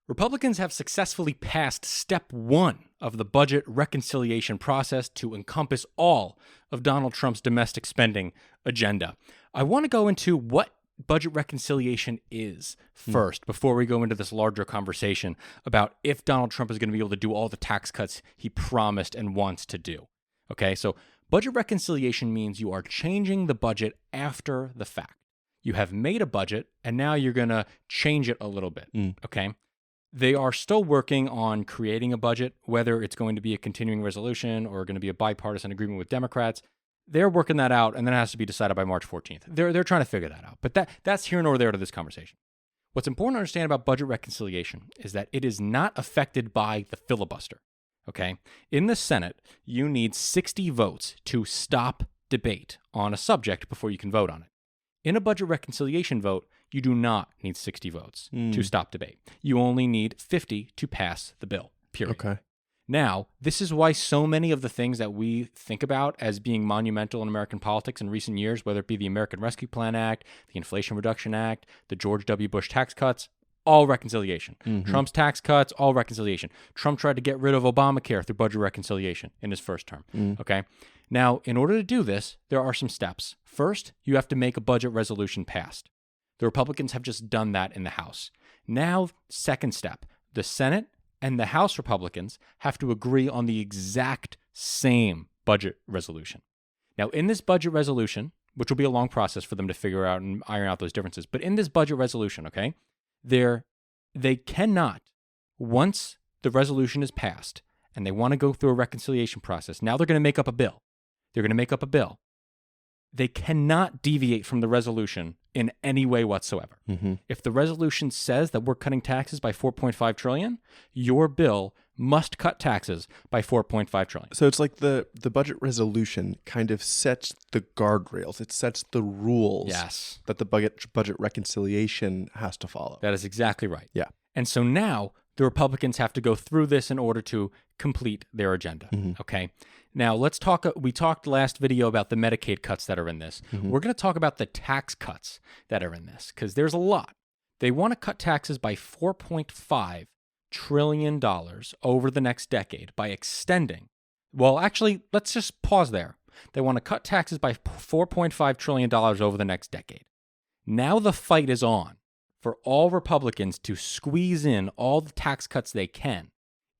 Republicans have successfully passed step 1 of the budget reconciliation process to encompass all of Donald Trump's domestic spending agenda. I want to go into what budget reconciliation is first before we go into this larger conversation about if Donald Trump is going to be able to do all the tax cuts he promised and wants to do. Okay, so budget reconciliation means you are changing the budget after the fact. You have made a budget and now you're going to change it a little bit. Okay. They are still working on creating a budget, whether it's going to be a continuing resolution or going to be a bipartisan agreement with Democrats. They're working that out, and then it has to be decided by March 14th. They're trying to figure that out. But that's here nor there to this conversation. What's important to understand about budget reconciliation is that it is not affected by the filibuster. Okay? In the Senate, you need 60 votes to stop debate on a subject before you can vote on it. In a budget reconciliation vote, you do not need 60 votes to stop debate. You only need 50 to pass the bill, period. Okay. Now, this is why so many of the things that we think about as being monumental in American politics in recent years, whether it be the American Rescue Plan Act, the Inflation Reduction Act, the George W. Bush tax cuts, all reconciliation. Trump's tax cuts, all reconciliation. Trump tried to get rid of Obamacare through budget reconciliation in his first term. Okay. Now, in order to do this, there are some steps. First, you have to make a budget resolution passed. The Republicans have just done that in the House. Now, second step, the Senate and the House Republicans have to agree on the exact same budget resolution. Now, in this budget resolution, which will be a long process for them to figure out and iron out those differences, but in this budget resolution, okay, they cannot, once the resolution is passed and they want to go through a reconciliation process, now they're going to make up a bill. They're going to make up a bill. They cannot deviate from the resolution in any way whatsoever. If the resolution says that we're cutting taxes by $4.5 trillion, your bill must cut taxes by $4.5 trillion. So it's like the budget resolution kind of sets the guardrails. It sets the rules that the budget reconciliation has to follow. That is exactly right. Yeah. And so now the Republicans have to go through this in order to complete their agenda. Okay. Now let's talk. We talked last video about the Medicaid cuts that are in this. We're going to talk about the tax cuts that are in this because there's a lot. They want to cut taxes by $4.5 trillion over the next decade by extending. Well, actually, let's just pause there. They want to cut taxes by $4.5 trillion over the next decade. Now the fight is on for all Republicans to squeeze in all the tax cuts they can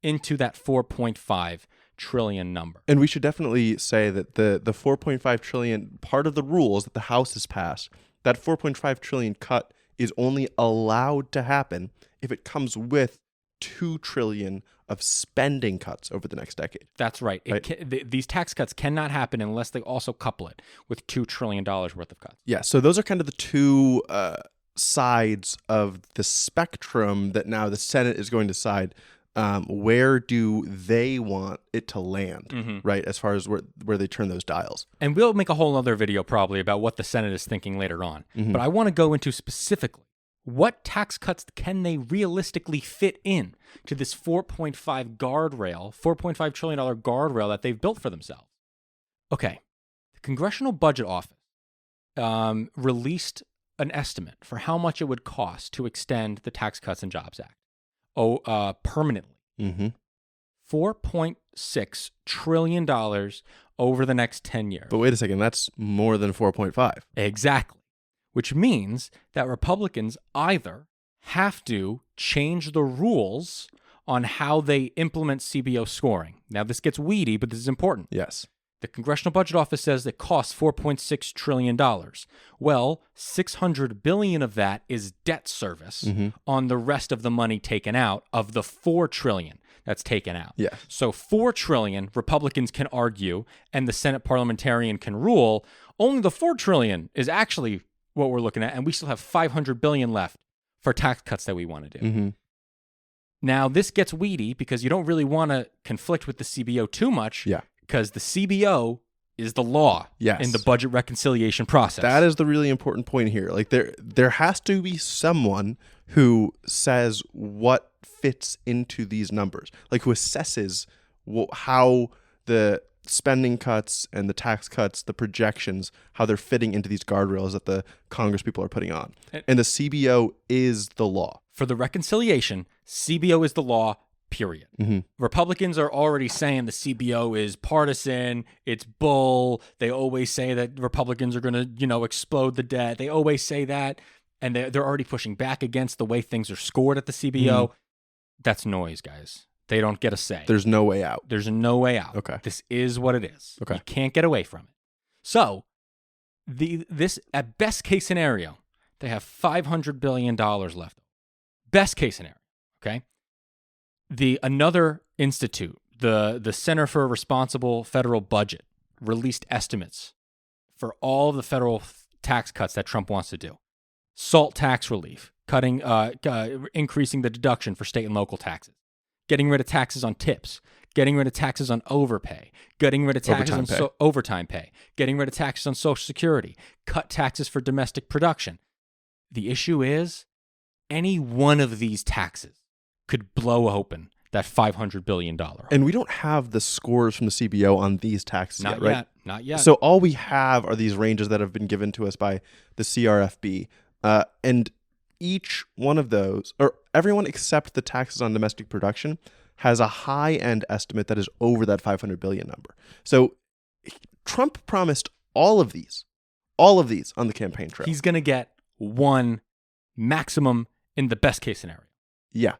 into that $4.5 trillion number. And we should definitely say that the $4.5 trillion, part of the rules that the House has passed, that $4.5 trillion cut is only allowed to happen if it comes with $2 trillion of spending cuts over the next decade. That's right. These tax cuts cannot happen unless they also couple it with $2 trillion worth of cuts. Yeah, so those are kind of the two sides of the spectrum that now the Senate is going to decide where do they want it to land, right, as far as where they turn those dials. And we'll make a whole other video probably about what the Senate is thinking later on. But I want to go into specifically what tax cuts can they realistically fit in to this $4.5 trillion guardrail that they've built for themselves. Okay, the Congressional Budget Office released an estimate for how much it would cost to extend the Tax Cuts and Jobs Act permanently. $4.6 trillion over the next 10 years. But wait a second, that's more than 4.5. Exactly. Which means that Republicans either have to change the rules on how they implement CBO scoring. Now, this gets weedy, but this is important. Yes. The Congressional Budget Office says it costs $4.6 trillion. Well, $600 billion of that is debt service on the rest of the money taken out of the $4 trillion that's taken out. Yeah. So $4 trillion, Republicans can argue, and the Senate parliamentarian can rule. Only the $4 trillion is actually what we're looking at, and we still have $500 billion left for tax cuts that we want to do. Now, this gets weedy because you don't really want to conflict with the CBO too much. Yeah. Because the CBO is the law in the budget reconciliation process. That is the really important point here. Like there has to be someone who says what fits into these numbers, like who assesses how the spending cuts and the tax cuts, the projections, how they're fitting into these guardrails that the Congress people are putting on. And the CBO is the law. For the reconciliation, CBO is the law, period. Mm-hmm. Republicans are already saying the CBO is partisan, it's bull. They always say that Republicans are going to, explode the debt. They always say that, and they're already pushing back against the way things are scored at the CBO. Mm-hmm. That's noise, guys. They don't get a say. There's no way out. There's no way out. Okay. This is what it is. Okay. You can't get away from it. So, this at best case scenario, they have $500 billion left. Best case scenario, okay? Another institute, the Center for a Responsible Federal Budget, released estimates for all of the federal tax cuts that Trump wants to do. SALT tax relief, increasing the deduction for state and local taxes, getting rid of taxes on tips, getting rid of taxes on overpay, getting rid of taxes on overtime pay, getting rid of taxes on Social Security, cut taxes for domestic production. The issue is any one of these taxes could blow open that $500 billion. And we don't have the scores from the CBO on these taxes yet, right? Not yet. So all we have are these ranges that have been given to us by the CRFB. And each one of those, or everyone except the taxes on domestic production, has a high-end estimate that is over that $500 billion number. So Trump promised all of these on the campaign trail. He's going to get one maximum in the best case scenario. Yeah.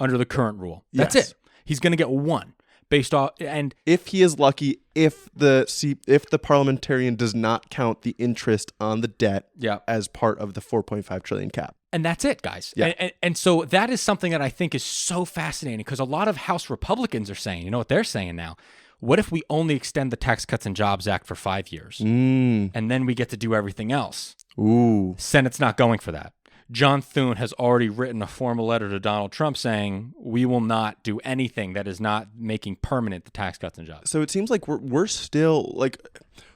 Under the current rule. That's it. He's going to get one based off, and if he is lucky, if the parliamentarian does not count the interest on the debt as part of the 4.5 trillion cap. And that's it, guys. Yeah. And so that is something that I think is so fascinating, because a lot of House Republicans are saying, you know what they're saying now? What if we only extend the Tax Cuts and Jobs Act for 5 years? And then we get to do everything else. Ooh. Senate's not going for that. John Thune has already written a formal letter to Donald Trump saying we will not do anything that is not making permanent the tax cuts and jobs. So it seems like we're still like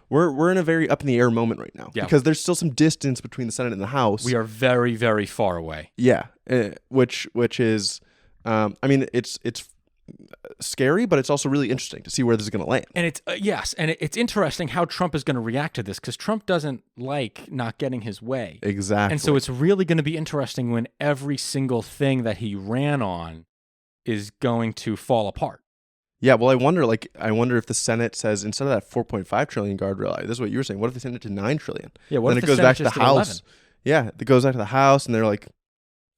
we're in a very up in the air moment right now, because there's still some distance between the Senate and the House. We are very, very far away. Yeah, which is, I mean, it's scary, but it's also really interesting to see where this is going to land. And it's it's interesting how Trump is going to react to this, because Trump doesn't like not getting his way. Exactly. And so it's really going to be interesting when every single thing that he ran on is going to fall apart. Yeah, well, I wonder if the Senate says, instead of that 4.5 trillion guardrail, this is what you were saying, what if they send it to 9 trillion? Yeah, what then if it the goes Senate back to the just did House? 11? Yeah, it goes back to the House, and they're like,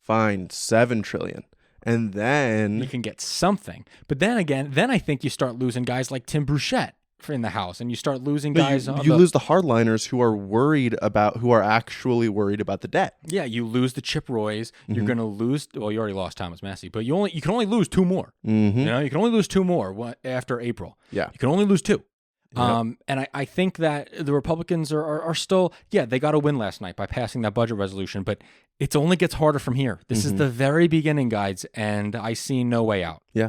fine, 7 trillion. And then you can get something. But then again, I think you start losing guys like Tim Burchett in the House, and you start losing guys. You lose the hardliners who are actually worried about the debt. Yeah, you lose the Chip Roys. You're going to lose. Well, you already lost Thomas Massie, but you can only lose 2 more. Mm-hmm. You can only lose 2 more after April. Yeah, you can only lose 2. Yep. And I think that the Republicans are still, they got a win last night by passing that budget resolution, but it only gets harder from here. This is the very beginning, guys, and I see no way out. Yeah.